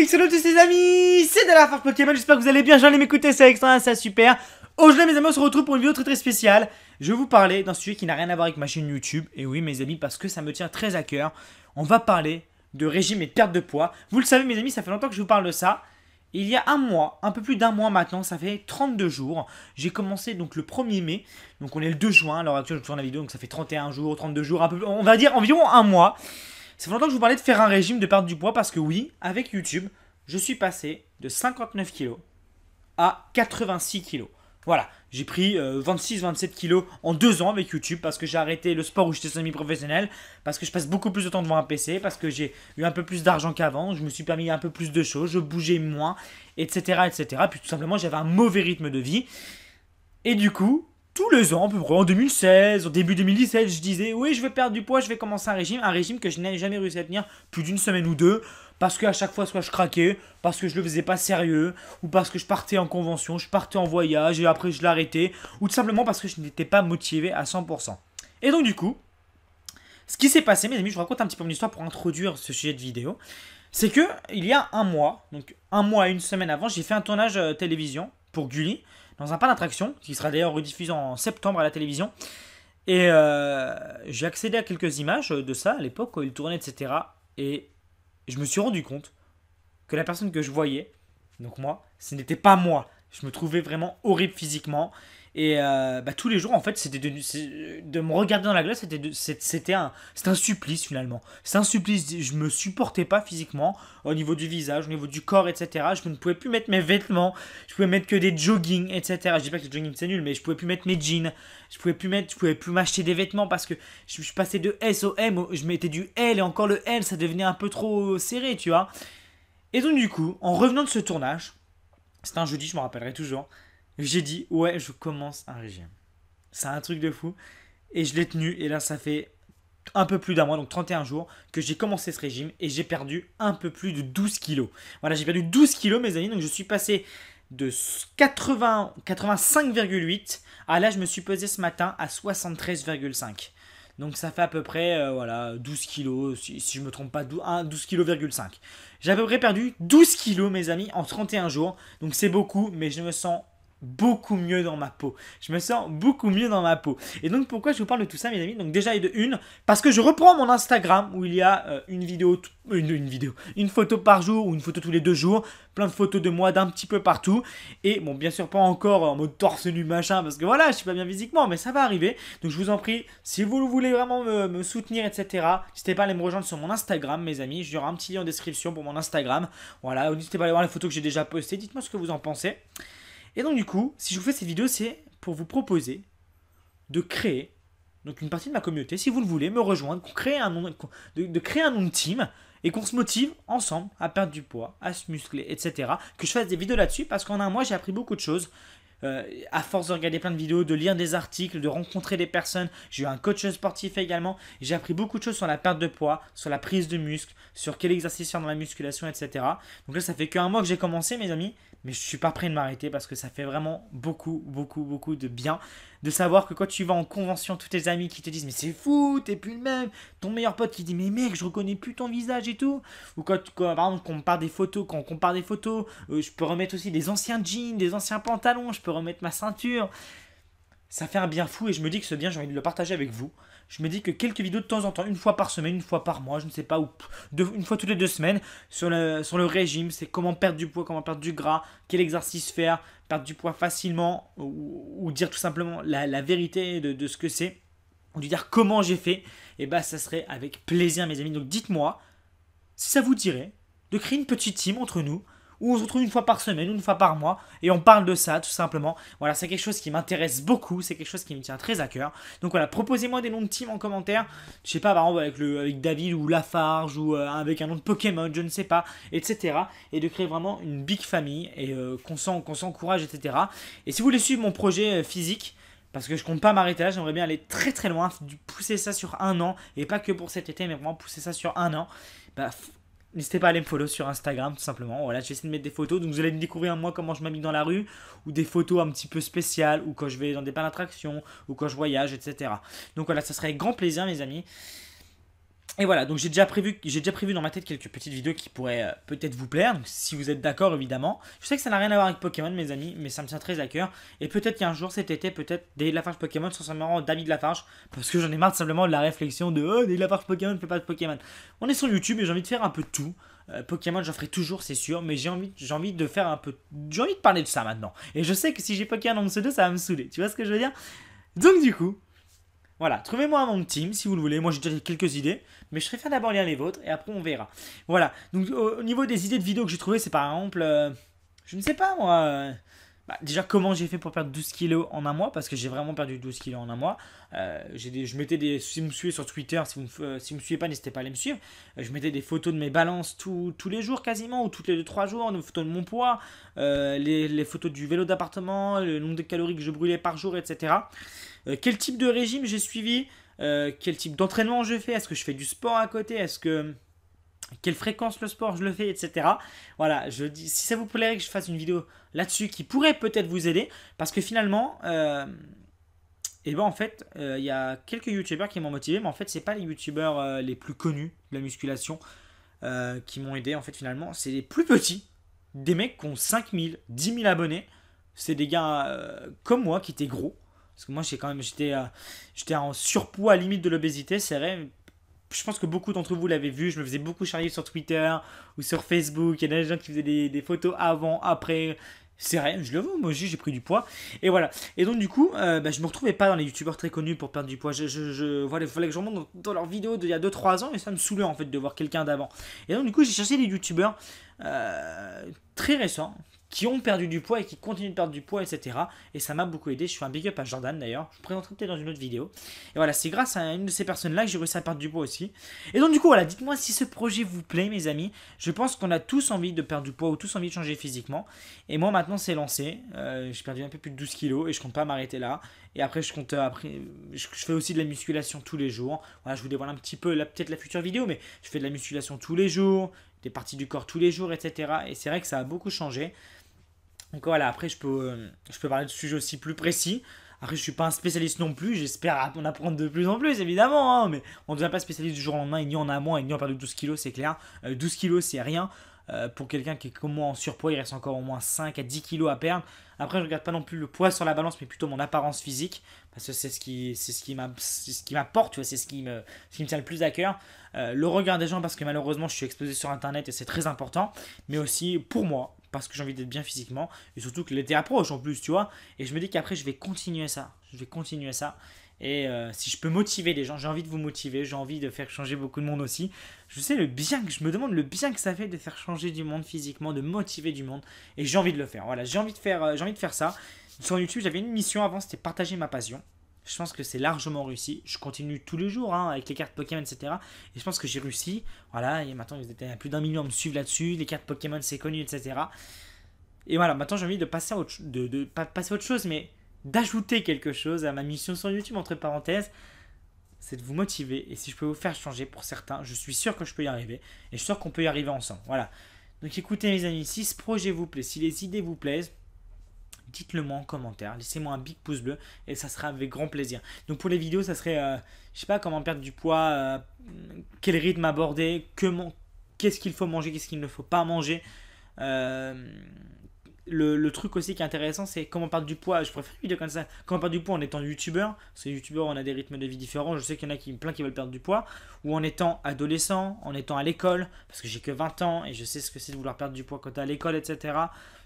Salut tous les amis, c'est de la Force Pokémon, j'espère que vous allez bien, j'en ai m'écouter, c'est extra, c'est super. Aujourd'hui mes amis, on se retrouve pour une vidéo très spéciale. Je vais vous parler d'un sujet qui n'a rien à voir avec ma chaîne YouTube. Et oui mes amis, parce que ça me tient très à cœur. On va parler de régime et de perte de poids. Vous le savez mes amis, ça fait longtemps que je vous parle de ça. Il y a un mois, un peu plus d'un mois maintenant, ça fait 32 jours. J'ai commencé donc le 1er mai, donc on est le 2 juin, à l'heure actuelle je tourne la vidéo, donc ça fait 31 jours, 32 jours, un peu, on va dire environ un mois. Ça fait longtemps que je vous parlais de faire un régime, de perdre du poids, parce que oui, avec YouTube, je suis passé de 59 kg à 86 kg. Voilà, j'ai pris 26-27 kg en 2 ans avec YouTube parce que j'ai arrêté le sport où j'étais semi-professionnel, parce que je passe beaucoup plus de temps devant un PC, parce que j'ai eu un peu plus d'argent qu'avant, je me suis permis un peu plus de choses, je bougeais moins, etc. etc. Puis tout simplement, j'avais un mauvais rythme de vie. Et du coup, tous les ans, à peu près en 2016, au début 2017, je disais oui, je vais perdre du poids, je vais commencer un régime que je n'ai jamais réussi à tenir plus d'une semaine ou deux, parce qu'à chaque fois, soit je craquais, parce que je le faisais pas sérieux, ou parce que je partais en convention, je partais en voyage et après je l'arrêtais, ou tout simplement parce que je n'étais pas motivé à 100%. Et donc du coup, ce qui s'est passé, mes amis, je vous raconte un petit peu mon histoire pour introduire ce sujet de vidéo, c'est que il y a un mois, donc un mois et une semaine avant, j'ai fait un tournage télévision pour Gulli, dans un parc d'attraction, qui sera d'ailleurs rediffusé en septembre à la télévision. Et j'ai accédé à quelques images de ça à l'époque, quand il tournait, etc. Et je me suis rendu compte que la personne que je voyais, donc moi, ce n'était pas moi. Je me trouvais vraiment horrible physiquement. Et tous les jours, en fait, c'était de me regarder dans la glace, c'était un supplice finalement. C'est un supplice, je me supportais pas physiquement, au niveau du visage, au niveau du corps, etc. Je ne pouvais plus mettre mes vêtements, je pouvais mettre que des jogging, etc. Je dis pas que le jogging c'est nul, mais je pouvais plus mettre mes jeans, je pouvais plus m'acheter des vêtements parce que je passais de S au M, je mettais du L et encore le L, ça devenait un peu trop serré, tu vois. Et donc du coup, en revenant de ce tournage, c'était un jeudi, je me rappellerai toujours. J'ai dit, ouais, je commence un régime. C'est un truc de fou. Et je l'ai tenu. Et là, ça fait un peu plus d'un mois, donc 31 jours, que j'ai commencé ce régime. Et j'ai perdu un peu plus de 12 kilos. Voilà, j'ai perdu 12 kilos, mes amis. Donc je suis passé de 85,8 à là, je me suis pesé ce matin à 73,5. Donc ça fait à peu près voilà, 12 kilos, si je ne me trompe pas, 12 kg,5. J'ai à peu près perdu 12 kilos, mes amis, en 31 jours. Donc c'est beaucoup, mais je me sens beaucoup mieux dans ma peau. Je me sens beaucoup mieux dans ma peau. Et donc pourquoi je vous parle de tout ça, mes amis? Donc déjà, parce que je reprends mon Instagram où il y a une photo par jour ou une photo tous les 2 jours, plein de photos de moi d'un petit peu partout. Et bon, bien sûr pas encore en mode torse nu machin, parce que voilà, je suis pas bien physiquement, mais ça va arriver. Donc je vous en prie, si vous voulez vraiment me soutenir, etc., n'hésitez pas à aller me rejoindre sur mon Instagram, mes amis. Il y aura un petit lien en description pour mon Instagram. Voilà, n'hésitez pas à aller voir les photos que j'ai déjà postées. Dites-moi ce que vous en pensez. Et donc du coup, si je vous fais cette vidéo, c'est pour vous proposer de créer donc une partie de ma communauté, si vous le voulez, me rejoindre, créer de créer un nom de team et qu'on se motive ensemble à perdre du poids, à se muscler, etc. Que je fasse des vidéos là-dessus parce qu'en un mois, j'ai appris beaucoup de choses. À force de regarder plein de vidéos, de lire des articles, de rencontrer des personnes, j'ai eu un coach sportif également. J'ai appris beaucoup de choses sur la perte de poids, sur la prise de muscle, sur quel exercice faire dans la musculation, etc. Donc là, ça fait qu'un mois que j'ai commencé, mes amis, mais je ne suis pas prêt de m'arrêter parce que ça fait vraiment beaucoup, beaucoup, beaucoup de bien de savoir que quand tu vas en convention, tous tes amis qui te disent mais c'est fou, t'es plus le même, ton meilleur pote qui dit mais mec, je reconnais plus ton visage et tout, ou quand par exemple quand on compare des photos, je peux remettre aussi des anciens jeans, des anciens pantalons, je peux remettre ma ceinture. Ça fait un bien fou et je me dis que ce bien, j'ai envie de le partager avec vous. Je me dis que quelques vidéos de temps en temps, une fois par semaine, une fois par mois, je ne sais pas, ou une fois toutes les 2 semaines, sur le régime, c'est comment perdre du poids, comment perdre du gras, quel exercice faire, perdre du poids facilement, ou dire tout simplement la vérité de ce que c'est, ou dire comment j'ai fait, et bah ça serait avec plaisir, mes amis. Donc dites-moi si ça vous dirait de créer une petite team entre nous, où on se retrouve une fois par semaine, une fois par mois, et on parle de ça, tout simplement. Voilà, c'est quelque chose qui m'intéresse beaucoup, c'est quelque chose qui me tient très à cœur. Donc voilà, proposez-moi des noms de team en commentaire. Je sais pas, par exemple, avec David ou Lafarge, ou avec un nom de Pokémon, je ne sais pas, etc. Et de créer vraiment une big famille, et qu'on s'encourage, etc. Et si vous voulez suivre mon projet physique, parce que je compte pas m'arrêter là, j'aimerais bien aller très très loin, pousser ça sur un an, et pas que pour cet été, mais vraiment pousser ça sur un an. Bah, n'hésitez pas à aller me follow sur Instagram, tout simplement. Voilà, j'essaie de mettre des photos. Donc, vous allez me découvrir, moi, comment je m'habille dans la rue, ou des photos un petit peu spéciales, ou quand je vais dans des parcs d'attractions, ou quand je voyage, etc. Donc, voilà, ça serait avec grand plaisir, mes amis. Et voilà, donc j'ai déjà prévu dans ma tête quelques petites vidéos qui pourraient peut-être vous plaire, donc si vous êtes d'accord évidemment. Je sais que ça n'a rien à voir avec Pokémon mes amis, mais ça me tient très à cœur. Et peut-être qu'un jour cet été, peut-être des Lafarge Pokémon sont simplement d'amis de Lafarge, parce que j'en ai marre simplement de la réflexion de oh, des Lafarge Pokémon, fais pas de Pokémon. On est sur YouTube et j'ai envie de faire un peu de tout. Pokémon j'en ferai toujours c'est sûr, mais j'ai envie de faire un peu... J'ai envie de parler de ça maintenant. Et je sais que si j'ai Pokémon en pseudo, ça va me saouler, tu vois ce que je veux dire? Donc du coup... Voilà, trouvez-moi mon team si vous le voulez. Moi j'ai déjà quelques idées, mais je préfère d'abord lire les vôtres et après on verra. Voilà, donc au niveau des idées de vidéos que j'ai trouvées, c'est par exemple, je ne sais pas moi, déjà comment j'ai fait pour perdre 12 kilos en un mois, parce que j'ai vraiment perdu 12 kilos en un mois. Je mettais des, si vous me suivez sur Twitter, si vous me suivez pas, n'hésitez pas à aller me suivre. Je mettais des photos de mes balances tous les jours quasiment, ou toutes les 2-3 jours, des photos de mon poids, les photos du vélo d'appartement, le nombre de calories que je brûlais par jour, etc. Quel type de régime j'ai suivi, quel type d'entraînement je fais, est-ce que je fais du sport à côté, est-ce que quelle fréquence le sport je le fais, etc. Voilà, je dis si ça vous plairait que je fasse une vidéo là-dessus qui pourrait peut-être vous aider, parce que finalement, et ben en fait, il y a quelques youtubeurs qui m'ont motivé, mais en fait, c'est pas les youtubeurs les plus connus de la musculation qui m'ont aidé. En fait, finalement, c'est les plus petits, des mecs qui ont 5000, 10 000 abonnés. C'est des gars comme moi qui étaient gros. Parce que moi, j'étais en surpoids à limite de l'obésité, c'est vrai. Je pense que beaucoup d'entre vous l'avaient vu. Je me faisais beaucoup charrier sur Twitter ou sur Facebook. Il y a des gens qui faisaient des photos avant, après. C'est vrai, je le vois, moi aussi j'ai pris du poids. Et voilà. Et donc du coup, je me retrouvais pas dans les youtubeurs très connus pour perdre du poids. Voilà, il fallait que je remonte dans leurs vidéos d'il y a 2-3 ans et ça me saoulait en fait de voir quelqu'un d'avant. Et donc du coup, j'ai cherché des youtubeurs très récents qui ont perdu du poids et qui continuent de perdre du poids, etc. Et ça m'a beaucoup aidé. Je fais un big up à Jordan d'ailleurs. Je vous présenterai peut-être dans une autre vidéo. Et voilà, c'est grâce à une de ces personnes-là que j'ai réussi à perdre du poids aussi. Et donc, du coup, voilà, dites-moi si ce projet vous plaît, mes amis. Je pense qu'on a tous envie de perdre du poids ou tous envie de changer physiquement. Et moi, maintenant, c'est lancé. J'ai perdu un peu plus de 12 kilos et je compte pas m'arrêter là. Et après, je fais aussi de la musculation tous les jours. Voilà, je vous dévoile un petit peu, peut-être la future vidéo, mais je fais de la musculation tous les jours, des parties du corps tous les jours, etc. Et c'est vrai que ça a beaucoup changé. Donc voilà, après je peux parler de sujets aussi plus précis. Après je suis pas un spécialiste non plus, j'espère en apprendre de plus en plus évidemment, hein, mais on ne devient pas spécialiste du jour au lendemain, et ni en un mois, et ni en perdu 12 kilos, c'est clair. 12 kilos c'est rien. Pour quelqu'un qui est comme moi en surpoids, il reste encore au moins 5 à 10 kilos à perdre. Après je regarde pas non plus le poids sur la balance, mais plutôt mon apparence physique, parce que c'est ce qui m'apporte, tu vois, ce qui me tient le plus à cœur. Le regard des gens, parce que malheureusement je suis exposé sur internet et c'est très important, mais aussi pour moi parce que j'ai envie d'être bien physiquement et surtout que l'été approche en plus, tu vois. Et je me dis qu'après je vais continuer ça. Et si je peux motiver les gens, j'ai envie de vous motiver, j'ai envie de faire changer beaucoup de monde aussi. Je me demande le bien que ça fait de faire changer du monde physiquement, de motiver du monde. Et j'ai envie de le faire. Voilà, j'ai envie de faire ça. Sur YouTube, j'avais une mission avant, c'était partager ma passion. Je pense que c'est largement réussi. Je continue tous les jours hein, avec les cartes Pokémon, etc. Et je pense que j'ai réussi. Voilà, et maintenant, il y a plus d'1 million à me suivre là-dessus. Les cartes Pokémon, c'est connu, etc. Et voilà, maintenant, j'ai envie de passer à pas passer à autre chose, mais d'ajouter quelque chose à ma mission sur YouTube, entre parenthèses. C'est de vous motiver. Et si je peux vous faire changer pour certains, je suis sûr que je peux y arriver. Et je suis sûr qu'on peut y arriver ensemble. Voilà. Donc écoutez, mes amis, si ce projet vous plaît, si les idées vous plaisent, dites-le moi en commentaire, laissez-moi un big pouce bleu et ça sera avec grand plaisir. Donc pour les vidéos, ça serait, je sais pas comment perdre du poids, quel rythme aborder, qu'est-ce qu'il faut manger, qu'est-ce qu'il ne faut pas manger. Euh, le truc aussi qui est intéressant, c'est comment perdre du poids. Je préfère une vidéo comme ça. Comment perdre du poids en étant youtubeur. Parce que youtubeur, on a des rythmes de vie différents. Je sais qu'il y en a plein qui veulent perdre du poids. Ou en étant adolescent, en étant à l'école. Parce que j'ai que 20 ans et je sais ce que c'est de vouloir perdre du poids quand t'es à l'école, etc.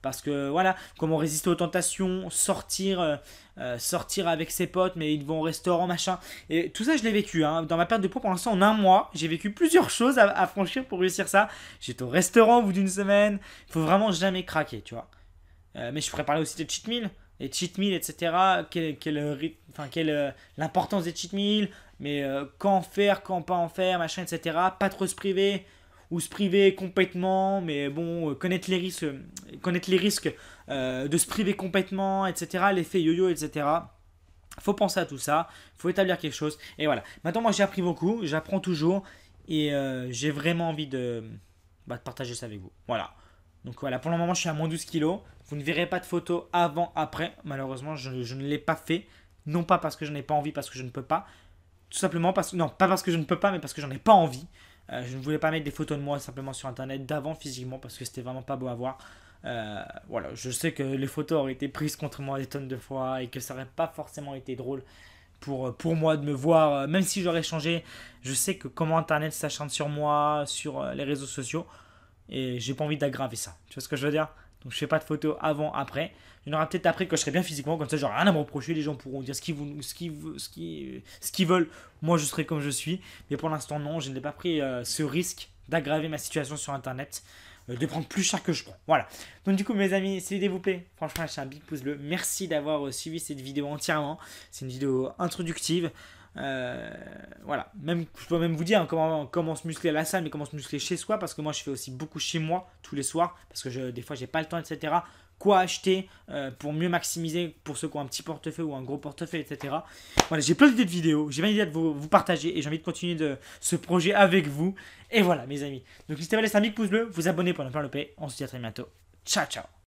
Parce que voilà, comment résister aux tentations, sortir avec ses potes, mais ils vont au restaurant, machin. Et tout ça, je l'ai vécu. Hein. Dans ma perte de poids, pour l'instant, en un mois, j'ai vécu plusieurs choses à franchir pour réussir ça. J'étais au restaurant au bout d'une semaine. Il faut vraiment jamais craquer, tu vois. Mais je pourrais parler aussi de cheat meal, les cheat meal, etc. L'importance des cheat meal, mais quand en faire, quand pas en faire, machin, etc. Pas trop se priver ou se priver complètement, mais bon, connaître les risques de se priver complètement, etc. L'effet yo-yo, etc. Faut penser à tout ça, faut établir quelque chose. Et voilà. Maintenant, moi, j'ai appris beaucoup, j'apprends toujours, et j'ai vraiment envie de partager ça avec vous. Voilà. Donc voilà, pour le moment, je suis à moins 12 kilos. Vous ne verrez pas de photos avant, après. Malheureusement, je ne l'ai pas fait. Non pas parce que je n'ai pas envie, parce que je ne peux pas. Tout simplement parce que, non, pas parce que je ne peux pas, mais parce que j'en ai pas envie. Je ne voulais pas mettre des photos de moi simplement sur internet d'avant physiquement parce que c'était vraiment pas beau à voir. Voilà, je sais que les photos auraient été prises contre moi des tonnes de fois et que ça n'aurait pas forcément été drôle pour moi de me voir, même si j'aurais changé. Je sais que comment internet s'acharne sur moi, sur les réseaux sociaux, et j'ai pas envie d'aggraver ça. Tu vois ce que je veux dire? Donc je fais pas de photos avant, après. Il y en aura peut-être après quand je serai bien physiquement, comme ça j'aurai rien à me reprocher, les gens pourront dire ce qu'ils veulent, moi je serai comme je suis. Mais pour l'instant non, je n'ai pas pris ce risque d'aggraver ma situation sur internet, de prendre plus cher que je prends. Voilà. Donc du coup mes amis, si la vidéo vous plaît, franchement lâchez un big pouce bleu. Merci d'avoir suivi cette vidéo entièrement. C'est une vidéo introductive. Voilà, même, je peux même vous dire comment se muscler à la salle, mais comment se muscler chez soi, parce que moi je fais aussi beaucoup chez moi tous les soirs, parce que des fois j'ai pas le temps, etc. Quoi acheter pour mieux maximiser pour ceux qui ont un petit portefeuille ou un gros portefeuille, etc. Voilà, j'ai plein d'idées de vidéos, j'ai plein d'idées de vous partager et j'ai envie de continuer ce projet avec vous. Et voilà mes amis, donc n'hésitez pas à laisser un big pouce bleu, vous abonner pour ne pas le louper. On se dit à très bientôt. Ciao ciao.